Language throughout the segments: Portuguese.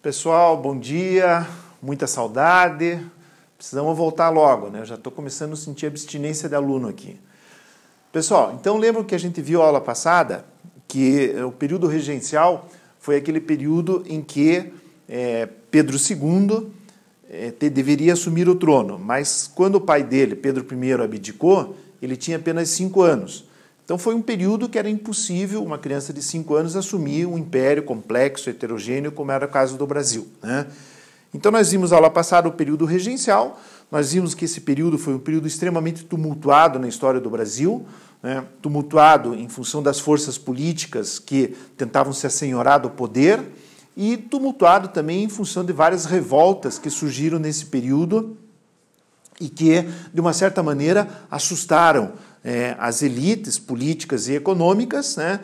Pessoal, bom dia, muita saudade, precisamos voltar logo, né? Eu já estou começando a sentir abstinência de aluno aqui. Pessoal, então lembram que a gente viu a aula passada, que o período regencial foi aquele período em que Pedro II deveria assumir o trono, mas quando o pai dele, Pedro I, abdicou, ele tinha apenas 5 anos. Então foi um período que era impossível uma criança de 5 anos assumir um império complexo, heterogêneo, como era o caso do Brasil, né? Então nós vimos a aula passada o período regencial, nós vimos que esse período foi um período extremamente tumultuado na história do Brasil, né? Tumultuado em função das forças políticas que tentavam se assenhorar do poder e tumultuado também em função de várias revoltas que surgiram nesse período e que, de uma certa maneira, assustaram as elites políticas e econômicas, né?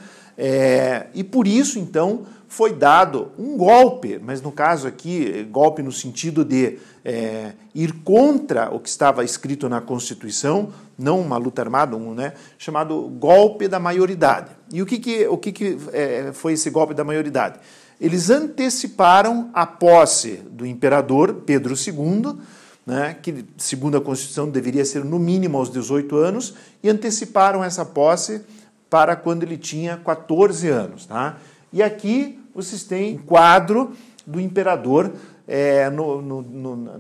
E por isso, então, foi dado um golpe, mas no caso aqui, golpe no sentido de ir contra o que estava escrito na Constituição, não uma luta armada, chamado golpe da maioridade. E o que foi esse golpe da maioridade? Eles anteciparam a posse do imperador Pedro II, né, que, segundo a Constituição, deveria ser no mínimo aos 18 anos, e anteciparam essa posse para quando ele tinha 14 anos. Tá? E aqui vocês têm um quadro do imperador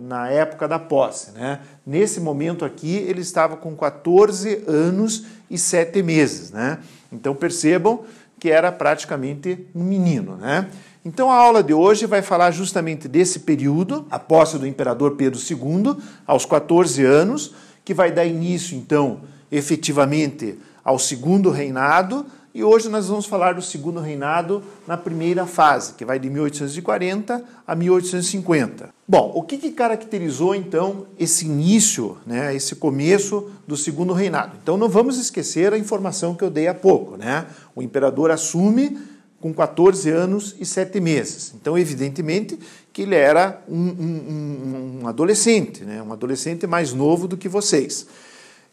na época da posse. Né? Nesse momento aqui, ele estava com 14 anos e 7 meses. Né? Então percebam que era praticamente um menino. Né? Então a aula de hoje vai falar justamente desse período, a posse do imperador Pedro II, aos 14 anos, que vai dar início, então, efetivamente, ao segundo reinado, e hoje nós vamos falar do segundo reinado na primeira fase, que vai de 1840 a 1850. Bom, o que caracterizou, então, esse início, né, esse começo do segundo reinado? Então não vamos esquecer a informação que eu dei há pouco, né? O imperador assume com 14 anos e 7 meses. Então, evidentemente, que ele era um adolescente, né? Um adolescente mais novo do que vocês.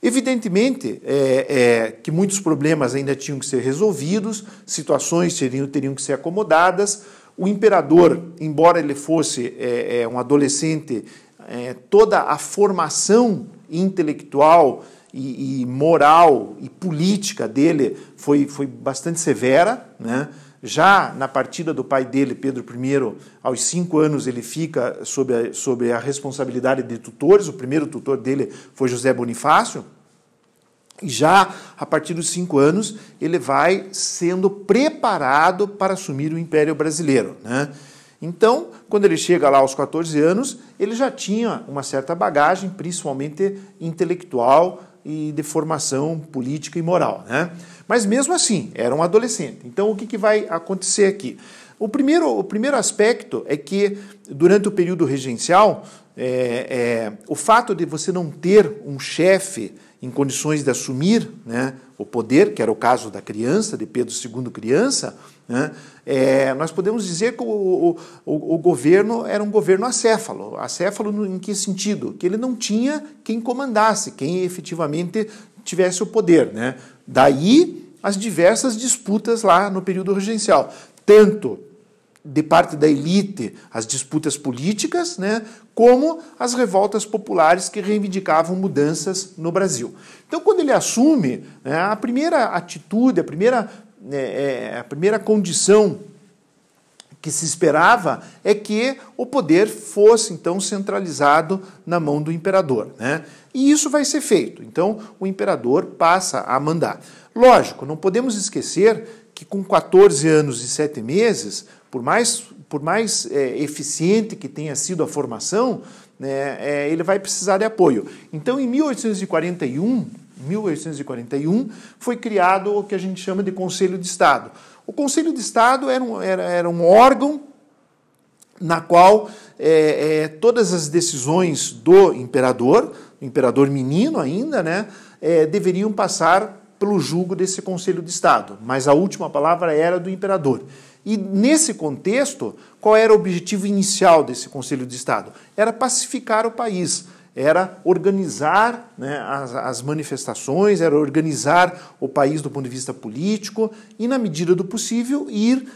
Evidentemente que muitos problemas ainda tinham que ser resolvidos, situações teriam que ser acomodadas. O imperador, embora ele fosse um adolescente, toda a formação intelectual e moral e política dele foi bastante severa, né? Já na partida do pai dele, Pedro I, aos 5 anos ele fica sob a responsabilidade de tutores. O primeiro tutor dele foi José Bonifácio. E já a partir dos 5 anos ele vai sendo preparado para assumir o Império Brasileiro, né? Então, quando ele chega lá aos 14 anos, ele já tinha uma certa bagagem, principalmente intelectual e de formação política e moral, né? Mas mesmo assim, era um adolescente. Então, o que vai acontecer aqui? O primeiro aspecto é que, durante o período regencial, o fato de você não ter um chefe em condições de assumir, né, o poder, que era o caso da criança, de Pedro II criança, né, nós podemos dizer que o governo era um governo acéfalo. Acéfalo em que sentido? Que ele não tinha quem comandasse, quem efetivamente tivesse o poder, né? Daí as diversas disputas lá no período regencial, tanto de parte da elite, as disputas políticas, né, como as revoltas populares que reivindicavam mudanças no Brasil. Então, quando ele assume, né, a primeira atitude, a primeira condição que se esperava é que o poder fosse, então, centralizado na mão do imperador, né? E isso vai ser feito. Então, o imperador passa a mandar. Lógico, não podemos esquecer que com 14 anos e 7 meses, por mais eficiente que tenha sido a formação, né, ele vai precisar de apoio. Então, em 1841, foi criado o que a gente chama de Conselho de Estado. O Conselho de Estado era um órgão na qual todas as decisões do imperador menino ainda, né, deveriam passar pelo julgo desse Conselho de Estado, mas a última palavra era do imperador. E nesse contexto, qual era o objetivo inicial desse Conselho de Estado? Era pacificar o país, era organizar, né, as manifestações, era organizar o país do ponto de vista político e, na medida do possível, ir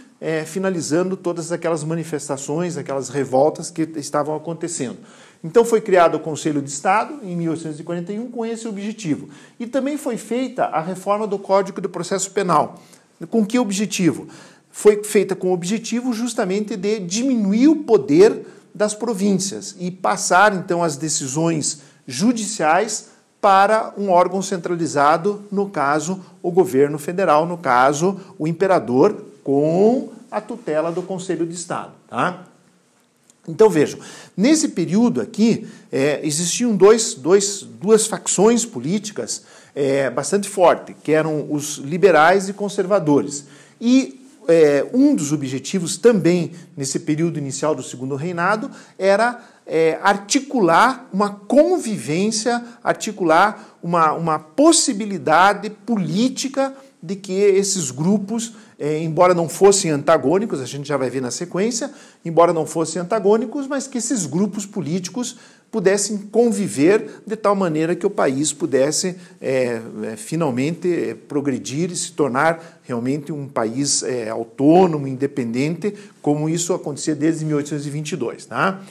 finalizando todas aquelas manifestações, aquelas revoltas que estavam acontecendo. Então foi criado o Conselho de Estado, em 1841, com esse objetivo. E também foi feita a reforma do Código do Processo Penal. Com que objetivo? Foi feita com o objetivo justamente de diminuir o poder das províncias e passar, então, as decisões judiciais para um órgão centralizado, no caso, o governo federal, no caso, o imperador, com a tutela do Conselho de Estado. Tá? Então, vejam, nesse período aqui, existiam duas facções políticas bastante fortes, que eram os liberais e conservadores. E um dos objetivos também, nesse período inicial do Segundo Reinado, era articular uma convivência, articular uma possibilidade política de que esses grupos, embora não fossem antagônicos, a gente já vai ver na sequência, embora não fossem antagônicos, mas que esses grupos políticos pudessem conviver de tal maneira que o país pudesse finalmente progredir e se tornar realmente um país autônomo, independente, como isso acontecia desde 1822. Tá?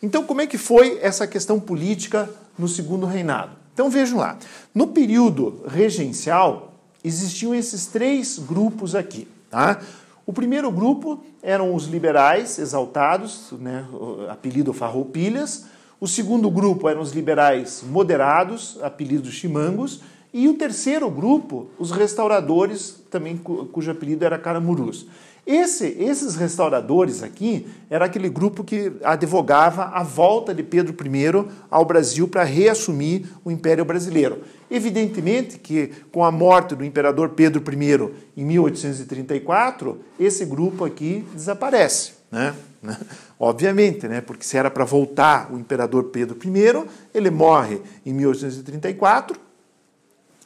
Então, como é que foi essa questão política no Segundo Reinado? Então, vejam lá. No período regencial, existiam esses três grupos aqui. Tá? O primeiro grupo eram os liberais exaltados, né, apelido farroupilhas. O segundo grupo eram os liberais moderados, apelido chimangos. E o terceiro grupo, os restauradores, também cujo apelido era caramurus. Esses restauradores aqui era aquele grupo que advogava a volta de Pedro I ao Brasil para reassumir o Império Brasileiro. Evidentemente que com a morte do imperador Pedro I em 1834, esse grupo aqui desaparece, né? Obviamente, né? Porque se era para voltar o imperador Pedro I, ele morre em 1834,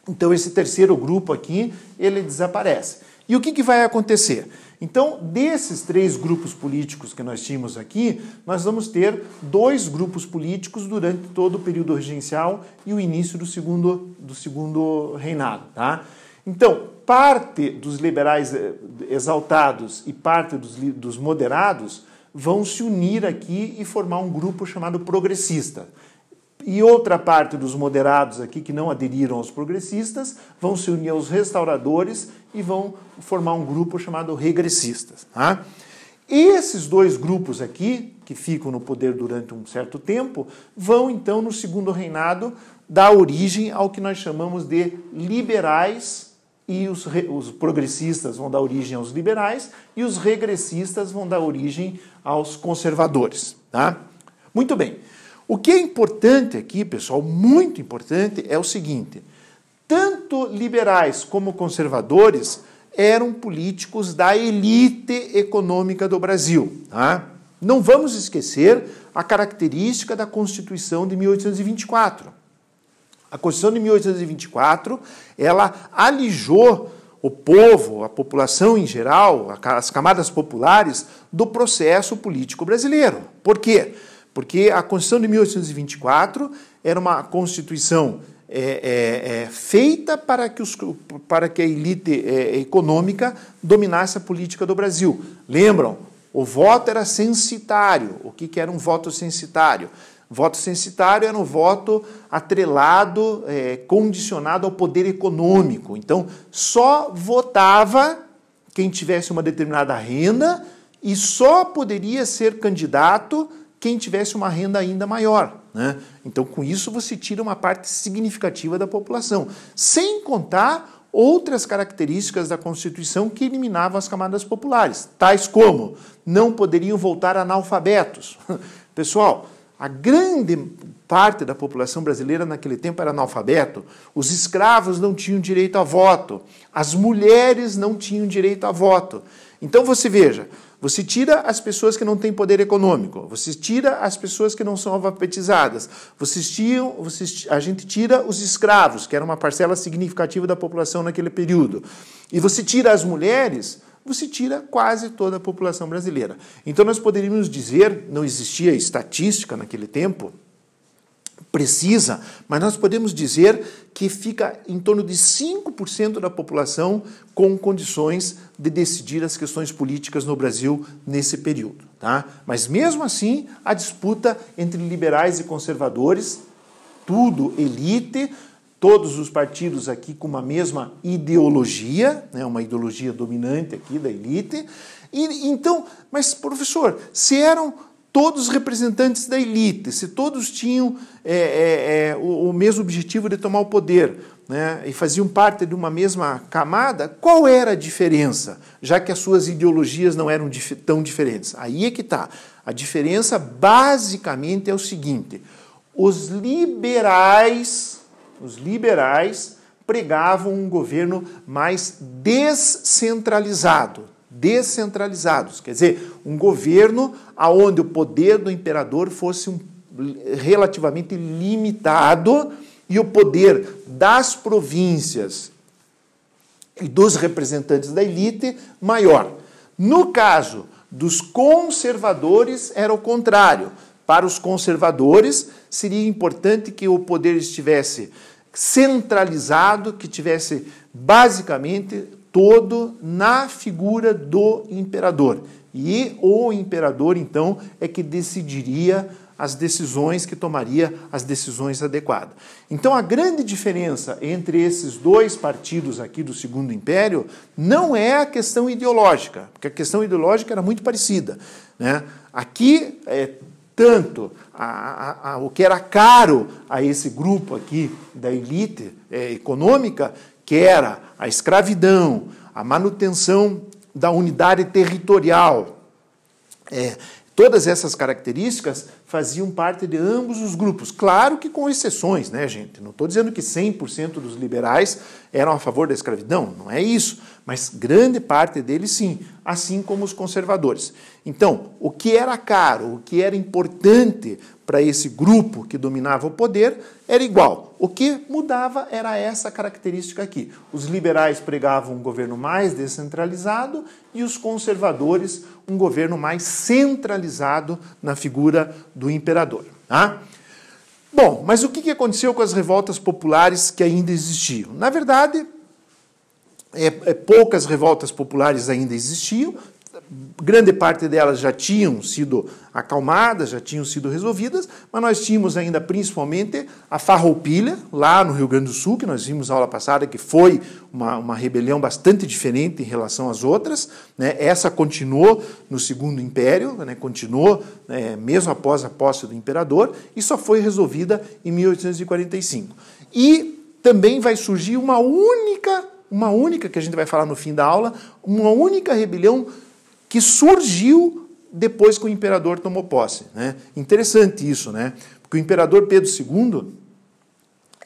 então esse terceiro grupo aqui, ele desaparece. E o que vai acontecer? Então, desses três grupos políticos que nós tínhamos aqui, nós vamos ter dois grupos políticos durante todo o período regencial e o início do segundo reinado. Tá? Então, parte dos liberais exaltados e parte dos moderados vão se unir aqui e formar um grupo chamado progressista. E outra parte dos moderados aqui, que não aderiram aos progressistas, vão se unir aos restauradores e vão formar um grupo chamado regressistas. Tá? Esses dois grupos aqui, que ficam no poder durante um certo tempo, vão então, no Segundo Reinado, dar origem ao que nós chamamos de liberais, e os progressistas vão dar origem aos liberais, e os regressistas vão dar origem aos conservadores. Tá? Muito bem. O que é importante aqui, pessoal, muito importante, é o seguinte: tanto liberais como conservadores eram políticos da elite econômica do Brasil. Tá? Não vamos esquecer a característica da Constituição de 1824. A Constituição de 1824, ela alijou o povo, a população em geral, as camadas populares, do processo político brasileiro. Por quê? Porque a Constituição de 1824 era uma Constituição feita para que a elite econômica dominasse a política do Brasil. Lembram? O voto era censitário. O que era um voto censitário? Voto censitário era um voto atrelado, condicionado ao poder econômico. Então, só votava quem tivesse uma determinada renda e só poderia ser candidato quem tivesse uma renda ainda maior. Né? Então, com isso, você tira uma parte significativa da população, sem contar outras características da Constituição que eliminavam as camadas populares, tais como não poderiam votar analfabetos. Pessoal, a grande parte da população brasileira naquele tempo era analfabeto, os escravos não tinham direito a voto, as mulheres não tinham direito a voto. Então, você veja, você tira as pessoas que não têm poder econômico, você tira as pessoas que não são alfabetizadas, a gente tira os escravos, que era uma parcela significativa da população naquele período, e você tira as mulheres, você tira quase toda a população brasileira. Então nós poderíamos dizer, não existia estatística naquele tempo, precisa, mas nós podemos dizer que fica em torno de 5% da população com condições de decidir as questões políticas no Brasil nesse período. Tá? Mas mesmo assim, a disputa entre liberais e conservadores, tudo elite, todos os partidos aqui com uma mesma ideologia, né, uma ideologia dominante aqui da elite. E, então, mas professor, se eram todos representantes da elite, se todos tinham o mesmo objetivo de tomar o poder, né, e faziam parte de uma mesma camada, qual era a diferença, já que as suas ideologias não eram tão diferentes? Aí é que está. A diferença basicamente é o seguinte: os liberais pregavam um governo mais descentralizado. Descentralizados, quer dizer, um governo onde o poder do imperador fosse relativamente limitado e o poder das províncias e dos representantes da elite maior. No caso dos conservadores, era o contrário. Para os conservadores, seria importante que o poder estivesse centralizado, que tivesse basicamente todo na figura do imperador. E o imperador, então, é que decidiria as decisões, que tomaria as decisões adequadas. Então, a grande diferença entre esses dois partidos aqui do Segundo Império não é a questão ideológica, porque a questão ideológica era muito parecida, né? Aqui, tanto o que era caro a esse grupo aqui da elite econômica, que era a escravidão, a manutenção da unidade territorial. Todas essas características faziam parte de ambos os grupos. Claro que com exceções, né, gente? Não estou dizendo que 100% dos liberais eram a favor da escravidão, não é isso. Mas grande parte deles sim, assim como os conservadores. Então, o que era caro, o que era importante para esse grupo que dominava o poder era igual. O que mudava era essa característica aqui. Os liberais pregavam um governo mais descentralizado e os conservadores um governo mais centralizado na figura do imperador. Tá? Bom, mas o que aconteceu com as revoltas populares que ainda existiam? Na verdade, poucas revoltas populares ainda existiam, grande parte delas já tinham sido acalmadas, já tinham sido resolvidas, mas nós tínhamos ainda principalmente a Farroupilha, lá no Rio Grande do Sul, que nós vimos na aula passada, que foi uma rebelião bastante diferente em relação às outras, né? Essa continuou no Segundo Império, né? Continuou mesmo após a posse do imperador, e só foi resolvida em 1845. E também vai surgir uma única que a gente vai falar no fim da aula, uma única rebelião que surgiu depois que o imperador tomou posse, né? Interessante isso, né? Porque o imperador Pedro II,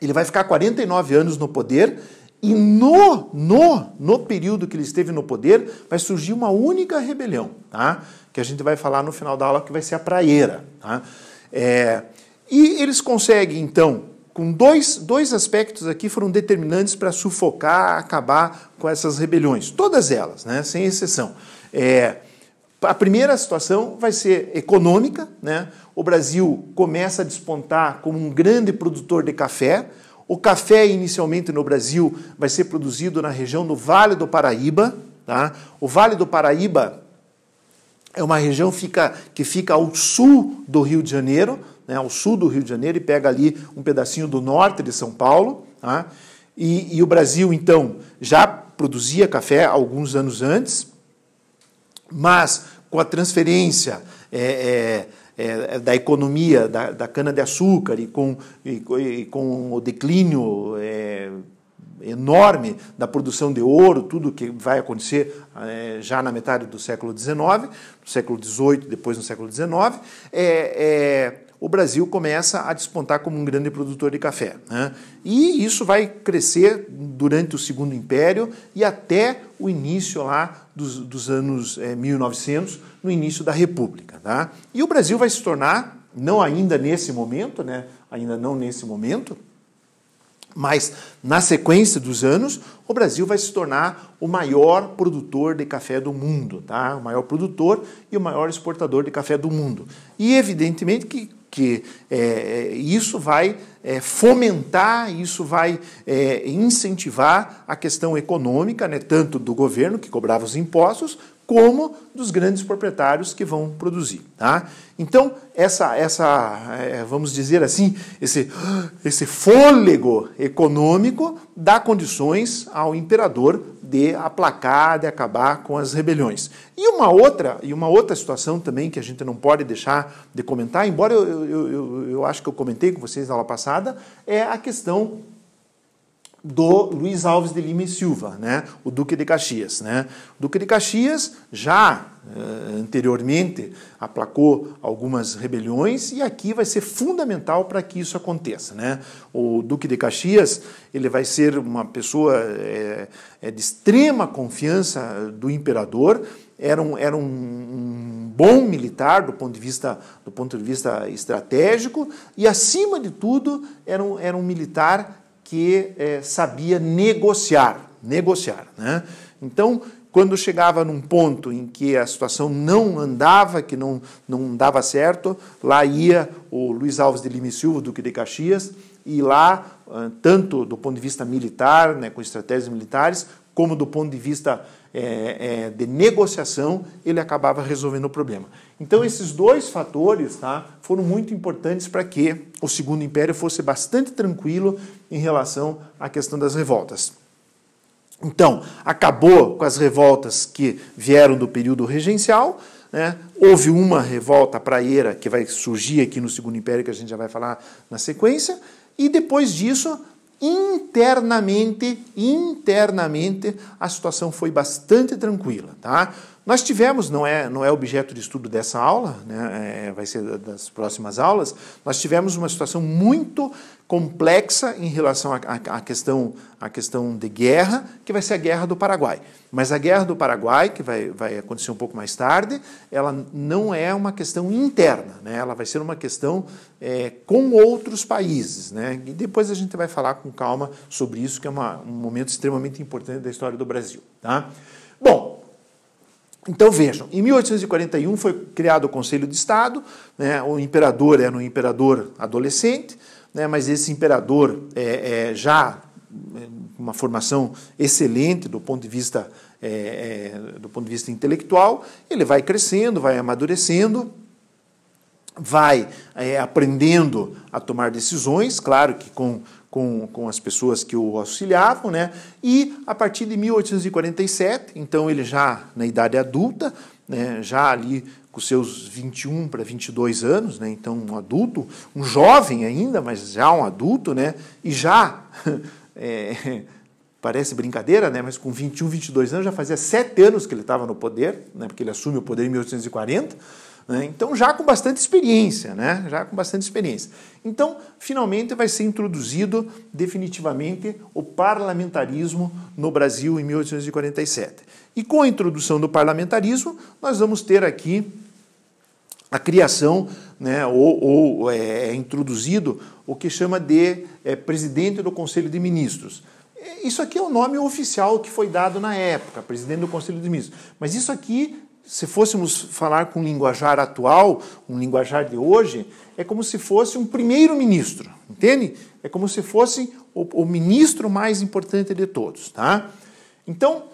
ele vai ficar 49 anos no poder e no período que ele esteve no poder vai surgir uma única rebelião, tá? Que a gente vai falar no final da aula, que vai ser a Praieira, tá? E eles conseguem, então, com dois aspectos aqui foram determinantes para sufocar, acabar com essas rebeliões. Todas elas, né, sem exceção. A primeira situação vai ser econômica, né? O Brasil começa a despontar como um grande produtor de café. O café, inicialmente no Brasil, vai ser produzido na região do Vale do Paraíba. Tá? O Vale do Paraíba é uma região que fica ao sul do Rio de Janeiro, né, ao sul do Rio de Janeiro, e pega ali um pedacinho do norte de São Paulo. Tá? E o Brasil, então, já produzia café alguns anos antes, mas com a transferência da economia da cana-de-açúcar e com o declínio enorme da produção de ouro, tudo que vai acontecer já na metade do século XIX, no século XVIII, depois no século XIX, o Brasil começa a despontar como um grande produtor de café, né? E isso vai crescer durante o Segundo Império e até o início lá dos anos 1900, no início da República. Tá? E o Brasil vai se tornar, não ainda nesse momento, né? Ainda não nesse momento, mas na sequência dos anos, o Brasil vai se tornar o maior produtor de café do mundo, tá? O maior produtor e o maior exportador de café do mundo. E evidentemente que porque isso vai fomentar, isso vai incentivar a questão econômica, né, tanto do governo, que cobrava os impostos, como dos grandes proprietários que vão produzir. Tá? Então, vamos dizer assim, esse fôlego econômico dá condições ao imperador de aplacar, de acabar com as rebeliões. E uma outra situação também que a gente não pode deixar de comentar, embora eu acho que eu comentei com vocês na aula passada, é a questão do Luiz Alves de Lima e Silva, né? O Duque de Caxias. Né? O Duque de Caxias já anteriormente aplacou algumas rebeliões e aqui vai ser fundamental para que isso aconteça. Né? O Duque de Caxias ele vai ser uma pessoa de extrema confiança do imperador, era um bom militar do ponto de vista estratégico e, acima de tudo, era um militar que sabia negociar. Né? Então, quando chegava num ponto em que a situação não andava, que não dava certo, lá ia o Luiz Alves de Lima e Silva, Duque de Caxias, e lá, tanto do ponto de vista militar, né, com estratégias militares, como do ponto de vista de negociação, ele acabava resolvendo o problema. Então, esses dois fatores, tá, foram muito importantes para que o Segundo Império fosse bastante tranquilo em relação à questão das revoltas. Então, acabou com as revoltas que vieram do período regencial, né? Houve uma revolta praieira que vai surgir aqui no Segundo Império, que a gente já vai falar na sequência, e depois disso, internamente, a situação foi bastante tranquila. Tá? Nós tivemos, não é objeto de estudo dessa aula, né, vai ser das próximas aulas, nós tivemos uma situação muito complexa em relação à questão de guerra, que vai ser a Guerra do Paraguai. Mas a Guerra do Paraguai, que vai acontecer um pouco mais tarde, ela não é uma questão interna, né, ela vai ser uma questão com outros países. Né, e depois a gente vai falar com calma sobre isso, que é um momento extremamente importante da história do Brasil. Tá? Bom, então vejam, em 1841 foi criado o Conselho de Estado, né, o imperador era um imperador adolescente, né, mas esse imperador já uma formação excelente do ponto de vista intelectual, ele vai crescendo, vai amadurecendo, vai aprendendo a tomar decisões, claro que com as pessoas que o auxiliavam, né? E a partir de 1847, então ele já na idade adulta, né, já ali com seus 21 para 22 anos, né, então um adulto, um jovem ainda, mas já um adulto, né, e já, parece brincadeira, né, mas com 21, 22 anos, já fazia 7 anos que ele estava no poder, né, porque ele assume o poder em 1840, né, então já com bastante experiência, né, Então, finalmente vai ser introduzido definitivamente o parlamentarismo no Brasil em 1847. E com a introdução do parlamentarismo, nós vamos ter aqui a criação, né, introduzido o que chama de presidente do Conselho de Ministros. Isso aqui é o nome oficial que foi dado na época, presidente do Conselho de Ministros. Mas isso aqui, se fôssemos falar com um linguajar atual, um linguajar de hoje, é como se fosse um primeiro-ministro, entende? É como se fosse o ministro mais importante de todos, tá? Então,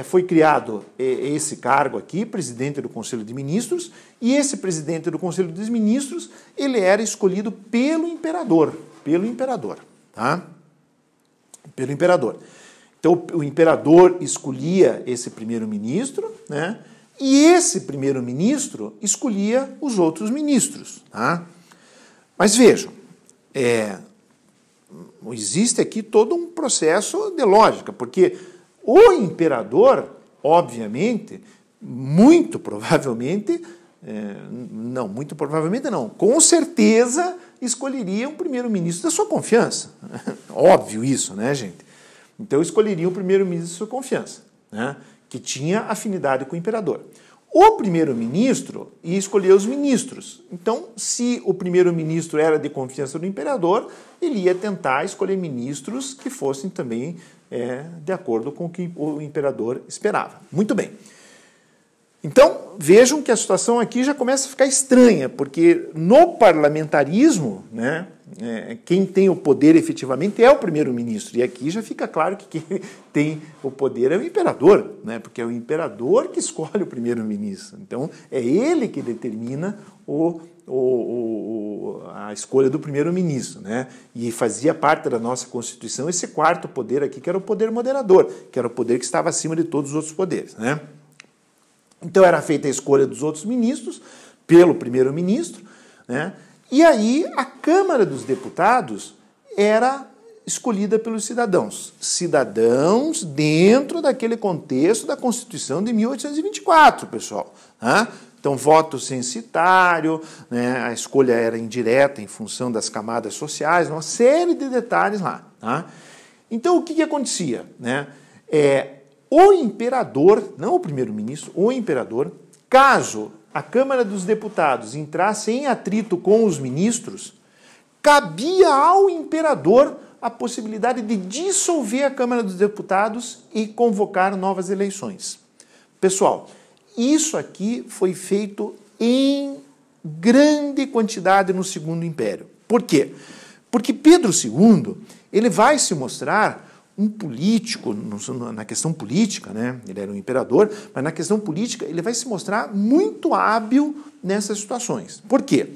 foi criado esse cargo aqui, presidente do Conselho de Ministros, e esse presidente do Conselho dos Ministros, ele era escolhido pelo imperador, tá? Pelo imperador. Então, o imperador escolhia esse primeiro-ministro, né? E esse primeiro-ministro escolhia os outros ministros. Tá? Mas vejam, existe aqui todo um processo de lógica, porque o imperador, obviamente, muito provavelmente não, com certeza escolheria um primeiro-ministro da sua confiança. Óbvio isso, né, gente? Então, escolheria um primeiro-ministro da sua confiança, né? Que tinha afinidade com o imperador. O primeiro-ministro ia escolher os ministros. Então, se o primeiro-ministro era de confiança do imperador, ele ia tentar escolher ministros que fossem também de acordo com o que o imperador esperava. Muito bem. Então, vejam que a situação aqui já começa a ficar estranha, porque no parlamentarismo, né, quem tem o poder efetivamente é o primeiro-ministro. E aqui já fica claro que quem tem o poder é o imperador, né, porque é o imperador que escolhe o primeiro-ministro. Então, é ele que determina a escolha do primeiro-ministro, né? E fazia parte da nossa Constituição esse quarto poder aqui, que era o poder moderador, que era o poder que estava acima de todos os outros poderes, né? Então era feita a escolha dos outros ministros pelo primeiro-ministro, né? E aí a Câmara dos Deputados era escolhida pelos cidadãos. Cidadãos dentro daquele contexto da Constituição de 1824, pessoal, né? Então, voto censitário, né? A escolha era indireta em função das camadas sociais, uma série de detalhes lá. Tá? Então, o que acontecia? Né? O imperador, não o primeiro-ministro, o imperador, caso a Câmara dos Deputados entrasse em atrito com os ministros, cabia ao imperador a possibilidade de dissolver a Câmara dos Deputados e convocar novas eleições. Pessoal, isso aqui foi feito em grande quantidade no Segundo Império. Por quê? Porque Pedro II ele vai se mostrar um político, na questão política, né? Ele era um imperador, mas na questão política ele vai se mostrar muito hábil nessas situações. Por quê?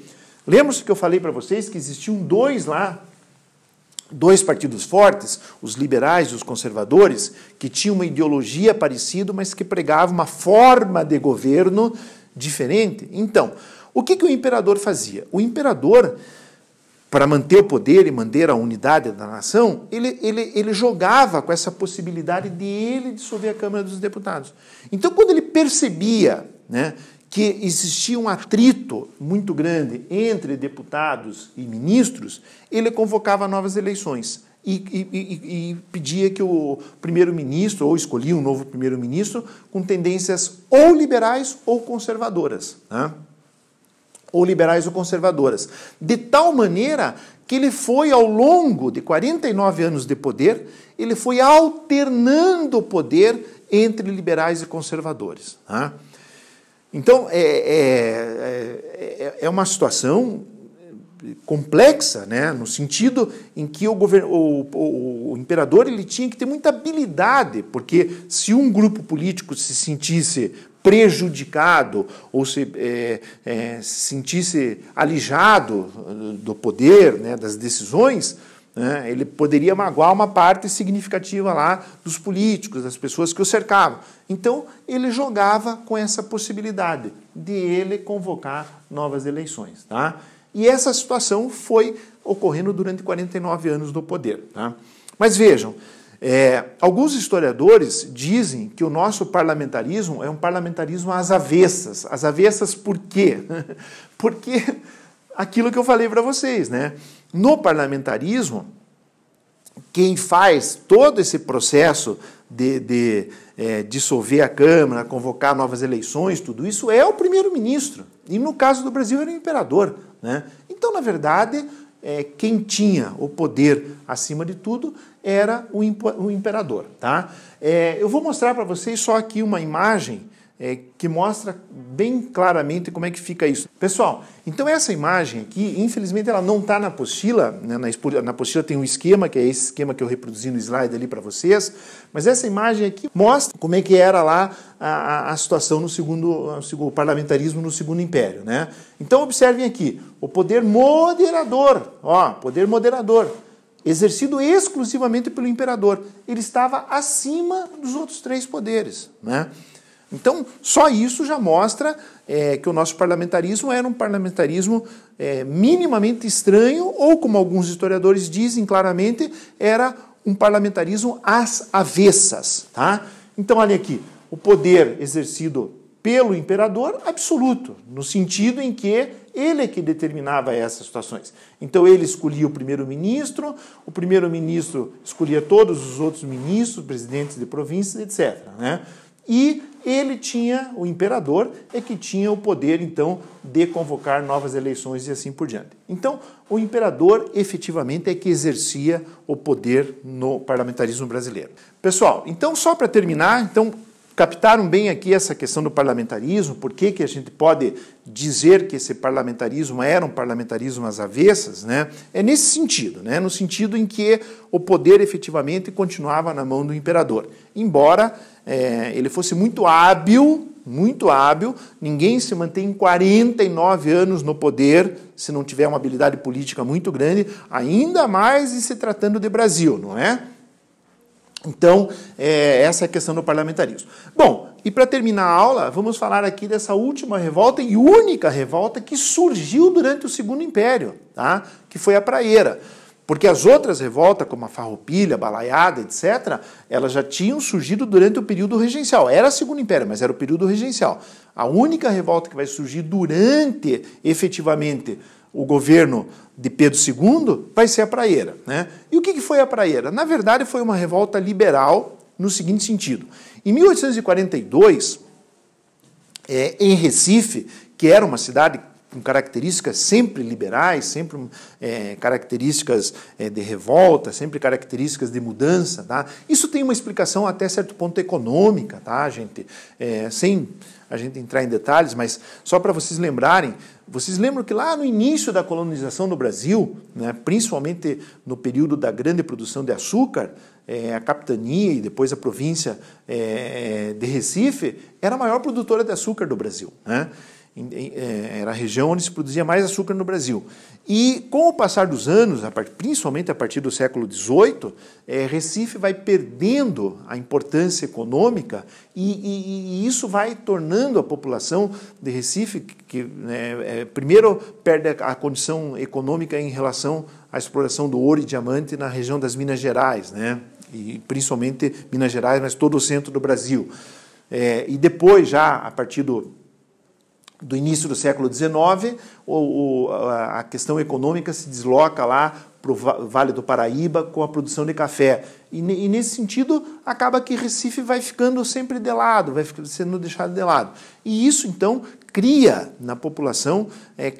Lembra-se que eu falei para vocês que existiam dois partidos fortes, os liberais e os conservadores, que tinham uma ideologia parecida, mas que pregavam uma forma de governo diferente. Então, o que o imperador fazia? O imperador, para manter o poder e manter a unidade da nação, ele jogava com essa possibilidade de ele dissolver a Câmara dos Deputados. Então, quando ele percebia, né, que existia um atrito muito grande entre deputados e ministros, ele convocava novas eleições e pedia que o primeiro-ministro, ou escolhia um novo primeiro-ministro, com tendências ou liberais ou conservadoras. Né? Ou liberais ou conservadoras. De tal maneira que ele foi, ao longo de 49 anos de poder, ele foi alternando o poder entre liberais e conservadores. Né? Então, é uma situação complexa, né? No sentido em que o imperador ele tinha que ter muita habilidade, porque se um grupo político se sentisse prejudicado ou se sentisse alijado do poder, né, das decisões, né, ele poderia magoar uma parte significativa lá dos políticos, das pessoas que o cercavam. Então, ele jogava com essa possibilidade de ele convocar novas eleições. Tá? E essa situação foi ocorrendo durante 49 anos do poder. Tá? Mas vejam, alguns historiadores dizem que o nosso parlamentarismo é um parlamentarismo às avessas. Às avessas por quê? Porque aquilo que eu falei para vocês, né? No parlamentarismo, quem faz todo esse processo de dissolver a Câmara, convocar novas eleições, tudo isso é o primeiro-ministro. E no caso do Brasil era o imperador. Né? Então, na verdade, quem tinha o poder acima de tudo era o imperador. Tá? Eu vou mostrar para vocês só aqui uma imagem que mostra bem claramente como é que fica isso. Pessoal, então essa imagem aqui, infelizmente ela não está na apostila, né? Na apostila tem um esquema, que é esse esquema que eu reproduzi no slide ali para vocês, mas essa imagem aqui mostra como é que era lá a situação no parlamentarismo no Segundo Império. Né? Então observem aqui, o poder moderador, poder moderador, exercido exclusivamente pelo imperador, ele estava acima dos outros três poderes, né? Então, só isso já mostra que o nosso parlamentarismo era um parlamentarismo minimamente estranho, ou, como alguns historiadores dizem claramente, era um parlamentarismo às avessas. Tá? Então, olha aqui, o poder exercido pelo imperador absoluto, no sentido em que ele é que determinava essas situações. Então, ele escolhia o primeiro-ministro escolhia todos os outros ministros, presidentes de províncias, etc. Né? E ele tinha, o imperador, que tinha o poder, então, de convocar novas eleições e assim por diante. Então, o imperador, efetivamente, é que exercia o poder no parlamentarismo brasileiro. Pessoal, então, só para terminar, então, Captaram bem aqui essa questão do parlamentarismo, por que a gente pode dizer que esse parlamentarismo era um parlamentarismo às avessas, né? É nesse sentido, né? No sentido em que o poder efetivamente continuava na mão do imperador. Embora ele fosse muito hábil, ninguém se mantém 49 anos no poder se não tiver uma habilidade política muito grande, ainda mais em se tratando de Brasil, não é? Então, essa é a questão do parlamentarismo. Bom, e para terminar a aula, vamos falar aqui dessa última revolta e única revolta que surgiu durante o Segundo Império, tá? Que foi a praieira. Porque as outras revoltas, como a Farroupilha, a Balaiada, etc., elas já tinham surgido durante o período regencial. Era o Segundo Império, mas era o período regencial. A única revolta que vai surgir durante, efetivamente, o governo de Pedro II vai ser a praieira, né? E o que foi a praieira? Na verdade, foi uma revolta liberal no seguinte sentido. Em 1842, em Recife, que era uma cidade com características sempre liberais, sempre características de revolta, sempre características de mudança, tá? Isso tem uma explicação até certo ponto econômica, tá, gente? Sem a gente entrar em detalhes, mas só para vocês lembrarem, vocês lembram que lá no início da colonização do Brasil, né, principalmente no período da grande produção de açúcar, a capitania e depois a província de Recife era a maior produtora de açúcar do Brasil, né? Era a região onde se produzia mais açúcar no Brasil. E com o passar dos anos, principalmente a partir do século XVIII, Recife vai perdendo a importância econômica e isso vai tornando a população de Recife, primeiro perde a condição econômica em relação à exploração do ouro e diamante na região das Minas Gerais, né? E principalmente Minas Gerais, mas todo o centro do Brasil. E depois, já a partir do início do século XIX, a questão econômica se desloca lá para o Vale do Paraíba com a produção de café. E nesse sentido, acaba que Recife vai ficando sempre de lado, vai sendo deixado de lado. E isso, então, cria na população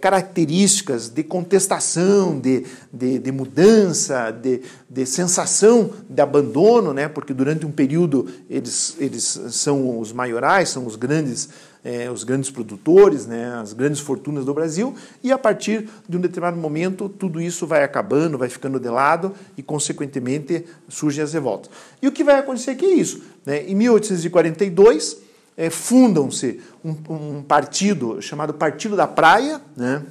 características de contestação, de mudança, de sensação de abandono, né? Porque durante um período eles são os maiorais, são os grandes produtores, né, as grandes fortunas do Brasil, e a partir de um determinado momento tudo isso vai acabando, vai ficando de lado e, consequentemente, surgem as revoltas. E o que vai acontecer aqui é isso, né? Em 1842, fundam-se um partido chamado Partido da Praia, né?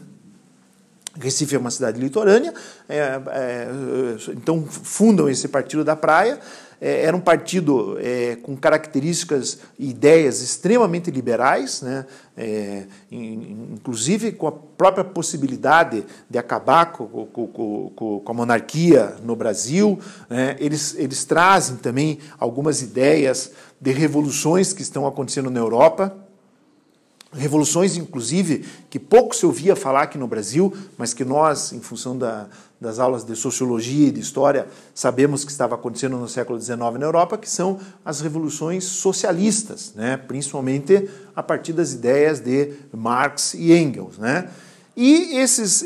Recife é uma cidade litorânea, então fundam esse Partido da Praia. Era um partido com características e ideias extremamente liberais, né? Inclusive com a própria possibilidade de acabar com a monarquia no Brasil, né? Eles trazem também algumas ideias de revoluções que estão acontecendo na Europa, revoluções, inclusive, que pouco se ouvia falar aqui no Brasil, mas que nós, em função das aulas de sociologia e de história, sabemos que estava acontecendo no século XIX na Europa, que são as revoluções socialistas, né? Principalmente a partir das ideias de Marx e Engels, né? E esses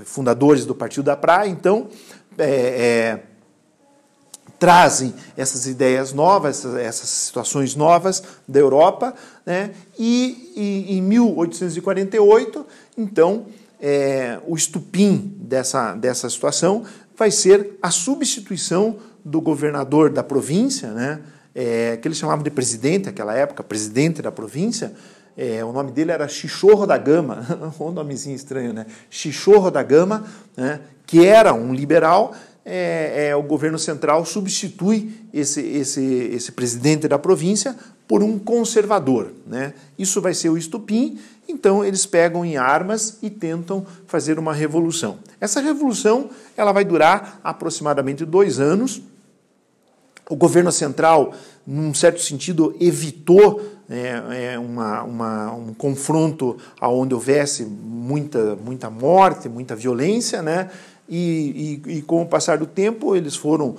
fundadores do Partido da Praia, então, trazem essas ideias novas, essas situações novas da Europa, né? E em 1848, então, o estupim dessa situação vai ser a substituição do governador da província, né? Que eles chamavam de presidente naquela época, presidente da província. O nome dele era Chichorro da Gama, um nomezinho estranho, né? Chichorro da Gama, né? Que era um liberal. O governo central substitui esse presidente da província por um conservador, né? Isso vai ser o estupim, então eles pegam em armas e tentam fazer uma revolução. Essa revolução ela vai durar aproximadamente 2 anos. O governo central, num certo sentido, evitou um confronto onde houvesse muita morte, muita violência, né? E com o passar do tempo, eles foram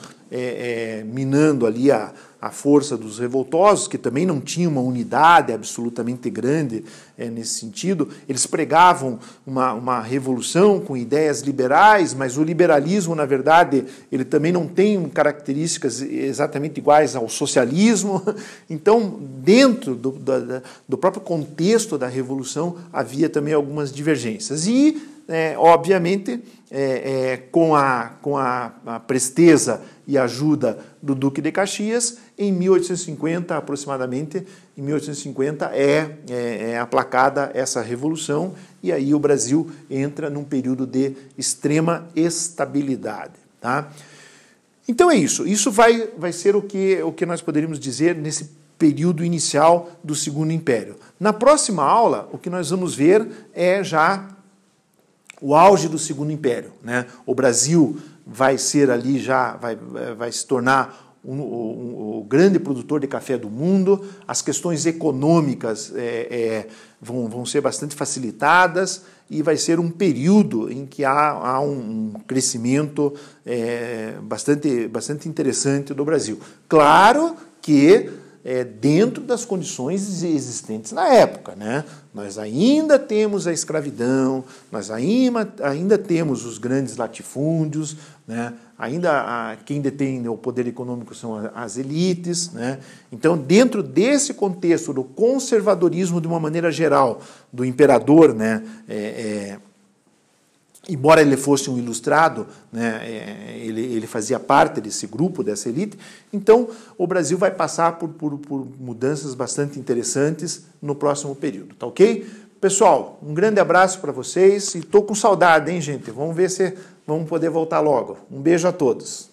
minando ali a força dos revoltosos, que também não tinham uma unidade absolutamente grande nesse sentido. Eles pregavam uma revolução com ideias liberais, mas o liberalismo, na verdade, ele também não tem características exatamente iguais ao socialismo. Então, dentro do próprio contexto da revolução, havia também algumas divergências. E, obviamente, com a presteza e ajuda do Duque de Caxias, em 1850, aproximadamente, em 1850 é aplacada essa revolução, e aí o Brasil entra num período de extrema estabilidade. Tá? Então é isso. Isso vai ser o que nós poderíamos dizer nesse período inicial do Segundo Império. Na próxima aula, o que nós vamos ver é já o auge do Segundo Império, né? O Brasil vai ser ali já, vai se tornar o grande produtor de café do mundo, as questões econômicas vão ser bastante facilitadas e vai ser um período em que há um crescimento bastante interessante do Brasil. Claro que dentro das condições existentes na época, né? Nós ainda temos a escravidão, nós ainda temos os grandes latifúndios, né? Ainda quem detém o poder econômico são as elites, né? Então, dentro desse contexto do conservadorismo de uma maneira geral, do imperador, né? Embora ele fosse um ilustrado, né, ele fazia parte desse grupo, dessa elite, então o Brasil vai passar por mudanças bastante interessantes no próximo período, tá ok? Pessoal, um grande abraço para vocês e estou com saudade, hein, gente? Vamos ver se vamos poder voltar logo. Um beijo a todos.